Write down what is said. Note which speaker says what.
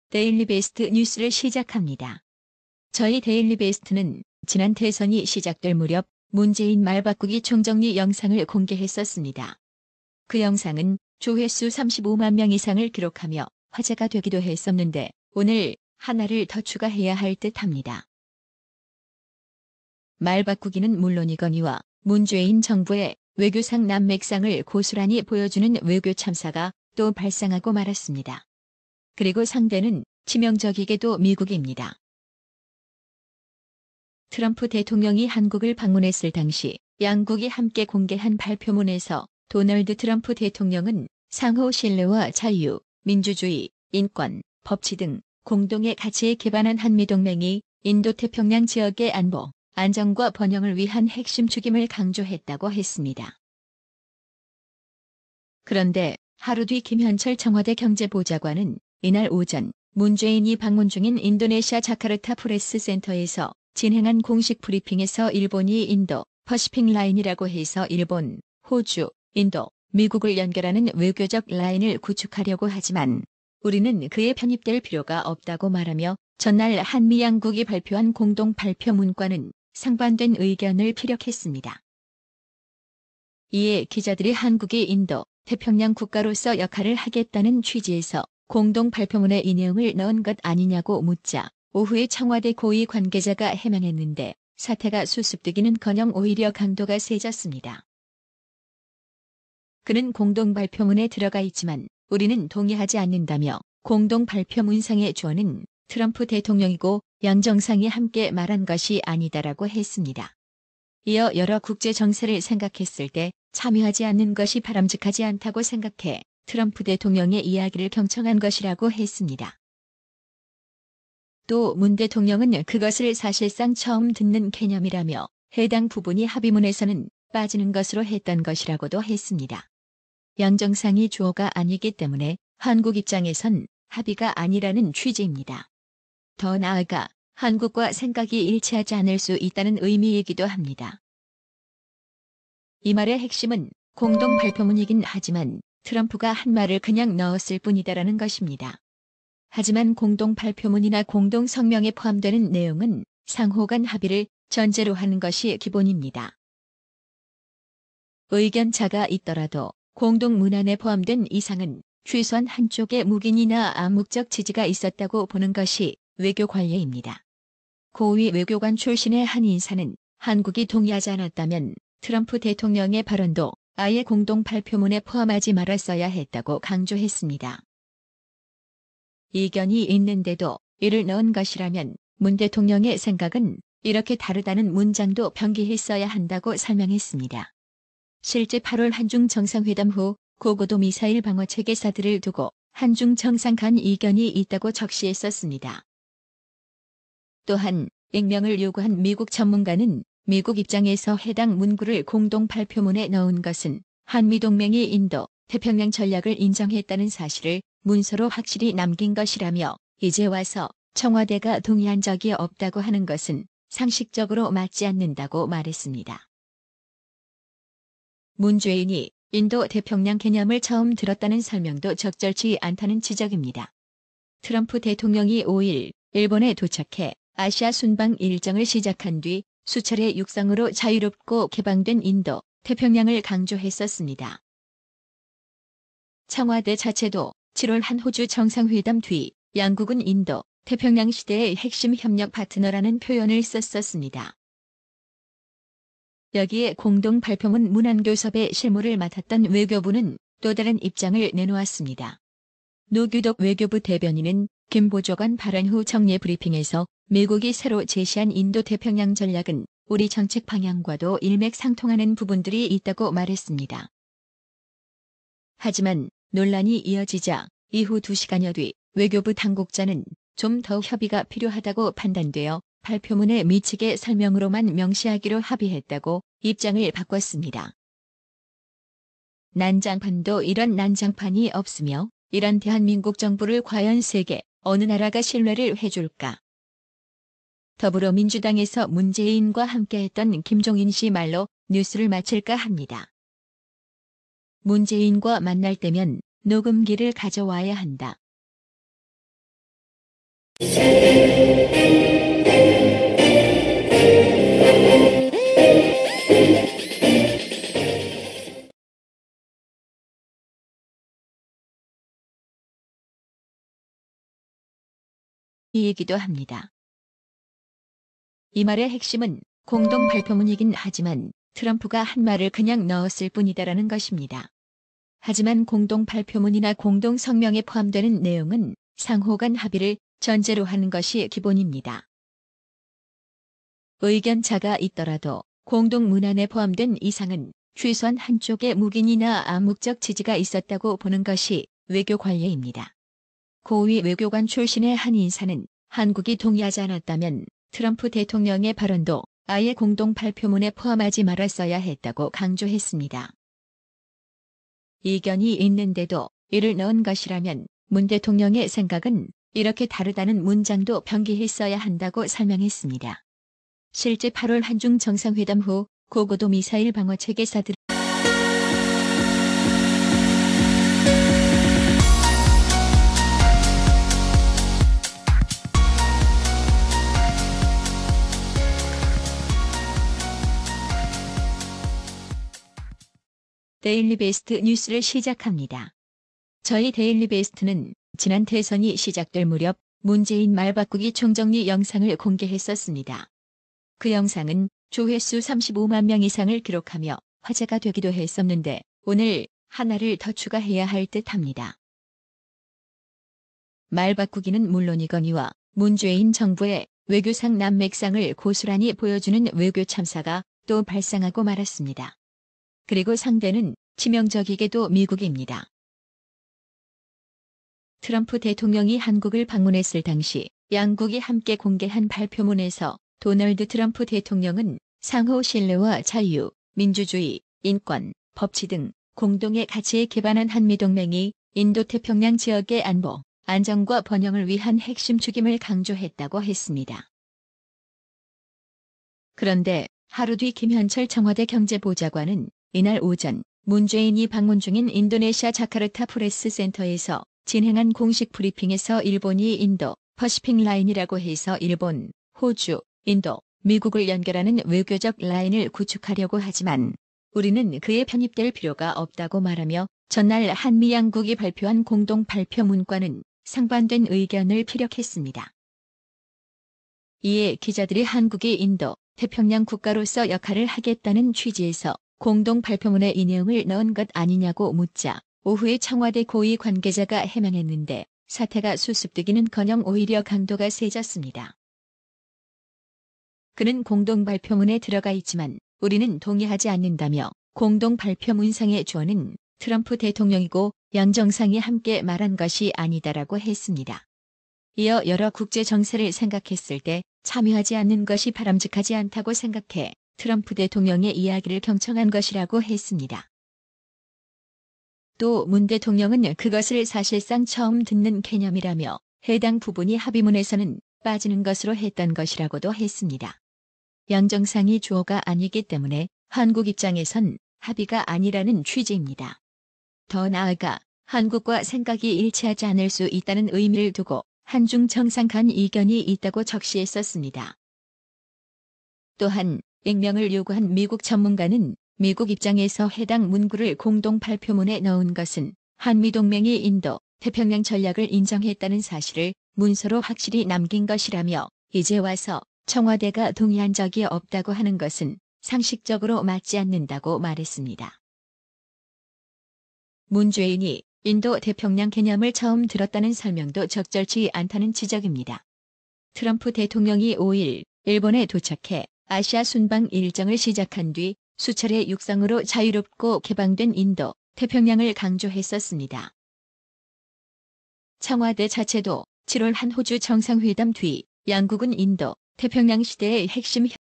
Speaker 1: 데일리 베스트 뉴스를 시작합니다. 저희 데일리 베스트는 지난 대선이 시작될 무렵 문재인 말바꾸기 총정리 영상을 공개했었습니다. 그 영상은 조회수 35만 명 이상을 기록하며 화제가 되기도 했었는데 오늘 하나를 더 추가해야 할 듯합니다. 말바꾸기는 물론이거니와 문재인 정부의 외교상 난맥상을 고스란히 보여주는 외교 참사가 또 발생하고 말았습니다. 그리고 상대는 치명적이게도 미국입니다. 트럼프 대통령이 한국을 방문했을 당시 양국이 함께 공개한 발표문에서 도널드 트럼프 대통령은 상호 신뢰와 자유, 민주주의, 인권, 법치 등 공동의 가치에 기반한 한미동맹이 인도태평양 지역의 안보, 안정과 번영을 위한 핵심 축임을 강조했다고 했습니다. 그런데 하루 뒤 김현철 청와대 경제보좌관은 이날 오전 문재인이 방문 중인 인도네시아 자카르타 프레스센터에서 진행한 공식 브리핑에서 일본이 인도 퍼시픽 라인이라고 해서 일본, 호주, 인도, 미국을 연결하는 외교적 라인을 구축하려고 하지만 우리는 그에 편입될 필요가 없다고 말하며 전날 한미 양국이 발표한 공동 발표문과는 상반된 의견을 피력했습니다. 이에 기자들이 한국이 인도, 태평양 국가로서 역할을 하겠다는 취지에서 공동 발표문에 이 내용을 넣은 것 아니냐고 묻자 오후에 청와대 고위 관계자가 해명했는데 사태가 수습되기는커녕 오히려 강도가 세졌습니다. 그는 공동 발표문에 들어가 있지만 우리는 동의하지 않는다며 공동 발표문상의 주어는 트럼프 대통령이고 양 정상이 함께 말한 것이 아니다라고 했습니다. 이어 여러 국제 정세를 생각했을 때 참여하지 않는 것이 바람직하지 않다고 생각해 트럼프 대통령의 이야기를 경청한 것이라고 했습니다. 또 문 대통령은 그것을 사실상 처음 듣는 개념이라며 해당 부분이 합의문에서는 빠지는 것으로 했던 것이라고도 했습니다. 양 정상이 주어가 아니기 때문에 한국 입장에선 합의가 아니라는 취지입니다. 더 나아가 한국과 생각이 일치하지 않을 수 있다는 의미이기도 합니다. 이 말의 핵심은 공동 발표문이긴 하지만 트럼프가 한 말을 그냥 넣었을 뿐이다라는 것입니다. 하지만 공동 발표문이나 공동 성명에 포함되는 내용은 상호 간 합의를 전제로 하는 것이 기본입니다. 의견 차가 있더라도 공동 문안에 포함된 이상은 최소한 한쪽의 묵인이나 암묵적 지지가 있었다고 보는 것이 외교 관례입니다. 고위 외교관 출신의 한 인사는 한국이 동의하지 않았다면 트럼프 대통령의 발언도 아예 공동 발표문에 포함하지 말았어야 했다고 강조했습니다. 이견이 있는데도 이를 넣은 것이라면 문 대통령의 생각은 이렇게 다르다는 문장도 병기했어야 한다고 설명했습니다. 실제 8월 한중 정상회담 후 고고도 미사일 방어 체계사들을 두고 한중 정상 간 이견이 있다고 적시했었습니다. 또한 익명을 요구한 미국 전문가는 미국 입장에서 해당 문구를 공동 발표문에 넣은 것은 한미동맹이 인도, 태평양 전략을 인정했다는 사실을 문서로 확실히 남긴 것이라며 이제 와서 청와대가 동의한 적이 없다고 하는 것은 상식적으로 맞지 않는다고 말했습니다. 문재인이 인도 태평양 개념을 처음 들었다는 설명도 적절치 않다는 지적입니다. 트럼프 대통령이 5일 일본에 도착해 아시아 순방 일정을 시작한 뒤 수차례 육상으로 자유롭고 개방된 인도, 태평양을 강조했었습니다. 청와대 자체도 7월 한 호주 정상회담 뒤 양국은 인도, 태평양 시대의 핵심 협력 파트너라는 표현을 썼었습니다. 여기에 공동 발표문 문안 교섭의 실무를 맡았던 외교부는 또 다른 입장을 내놓았습니다. 노규덕 외교부 대변인은 김 보좌관 발언 후 정례 브리핑에서 미국이 새로 제시한 인도-태평양 전략은 우리 정책 방향과도 일맥상통하는 부분들이 있다고 말했습니다. 하지만 논란이 이어지자 이후 2시간여 뒤 외교부 당국자는 좀 더 협의가 필요하다고 판단되어 발표문에 미치게 설명으로만 명시하기로 합의했다고 입장을 바꿨습니다. 난장판도 이런 난장판이 없으며 이런 대한민국 정부를 과연 세계 어느 나라가 신뢰를 해줄까? 더불어민주당에서 문재인과 함께했던 김종인 씨 말로 뉴스를 마칠까 합니다. 문재인과 만날 때면 녹음기를 가져와야 한다. 이기도 합니다. 이 말의 핵심은 공동 발표문이긴 하지만 트럼프가 한 말을 그냥 넣었을 뿐이다라는 것입니다. 하지만 공동 발표문이나 공동 성명에 포함되는 내용은 상호 간 합의를 전제로 하는 것이 기본입니다. 의견차가 있더라도 공동 문안에 포함된 이상은 최소한 한쪽의 묵인이나 암묵적 지지가 있었다고 보는 것이 외교 관례입니다. 고위 외교관 출신의 한 인사는 한국이 동의하지 않았다면 트럼프 대통령의 발언도 아예 공동 발표문에 포함하지 말았어야 했다고 강조했습니다. 이견이 있는데도 이를 넣은 것이라면 문 대통령의 생각은 이렇게 다르다는 문장도 병기했어야 한다고 설명했습니다. 실제 8월 한중 정상회담 후 고고도 미사일 방어 체계사들 데일리 베스트 뉴스를 시작합니다. 저희 데일리 베스트는 지난 대선이 시작될 무렵 문재인 말바꾸기 총정리 영상을 공개했었습니다. 그 영상은 조회수 35만 명 이상을 기록하며 화제가 되기도 했었는데 오늘 하나를 더 추가해야 할 듯합니다. 말바꾸기는 물론이거니와 문재인 정부의 외교상 난맥상을 고스란히 보여주는 외교 참사가 또 발생하고 말았습니다. 그리고 상대는 치명적이게도 미국입니다. 트럼프 대통령이 한국을 방문했을 당시 양국이 함께 공개한 발표문에서 도널드 트럼프 대통령은 상호 신뢰와 자유, 민주주의, 인권, 법치 등 공동의 가치에 기반한 한미동맹이 인도태평양 지역의 안보, 안정과 번영을 위한 핵심 축임을 강조했다고 했습니다. 그런데 하루 뒤 김현철 청와대 경제보좌관은 이날 오전 문재인이 방문 중인 인도네시아 자카르타 프레스센터에서 진행한 공식 브리핑에서 일본이 인도 퍼시픽 라인이라고 해서 일본, 호주, 인도, 미국을 연결하는 외교적 라인을 구축하려고 하지만 우리는 그에 편입될 필요가 없다고 말하며 전날 한미 양국이 발표한 공동 발표문과는 상반된 의견을 피력했습니다. 이에 기자들이 한국이 인도, 태평양 국가로서 역할을 하겠다는 취지에서 공동 발표문에 이 내용을 넣은 것 아니냐고 묻자 오후에 청와대 고위 관계자가 해명했는데 사태가 수습되기는커녕 오히려 강도가 세졌습니다. 그는 공동 발표문에 들어가 있지만 우리는 동의하지 않는다며 공동 발표문상의 주어는 트럼프 대통령이고 양 정상이 함께 말한 것이 아니다라고 했습니다. 이어 여러 국제 정세를 생각했을 때 참여하지 않는 것이 바람직하지 않다고 생각해 트럼프 대통령의 이야기를 경청한 것이라고 했습니다. 또 문 대통령은 그것을 사실상 처음 듣는 개념이라며 해당 부분이 합의문에서는 빠지는 것으로 했던 것이라고도 했습니다. 양 정상이 주어가 아니기 때문에 한국 입장에선 합의가 아니라는 취지입니다. 더 나아가 한국과 생각이 일치하지 않을 수 있다는 의미를 두고 한중 정상 간 이견이 있다고 적시했었습니다. 또한 익명을 요구한 미국 전문가는 미국 입장에서 해당 문구를 공동 발표문에 넣은 것은 한미동맹이 인도, 태평양 전략을 인정했다는 사실을 문서로 확실히 남긴 것이라며 이제 와서 청와대가 동의한 적이 없다고 하는 것은 상식적으로 맞지 않는다고 말했습니다. 문재인이 인도 태평양 개념을 처음 들었다는 설명도 적절치 않다는 지적입니다. 트럼프 대통령이 5일 일본에 도착해 아시아 순방 일정을 시작한 뒤 수차례 육상으로 자유롭고 개방된 인도, 태평양을 강조했었습니다. 청와대 자체도 7월 한 호주 정상회담 뒤 양국은 인도, 태평양 시대의 핵심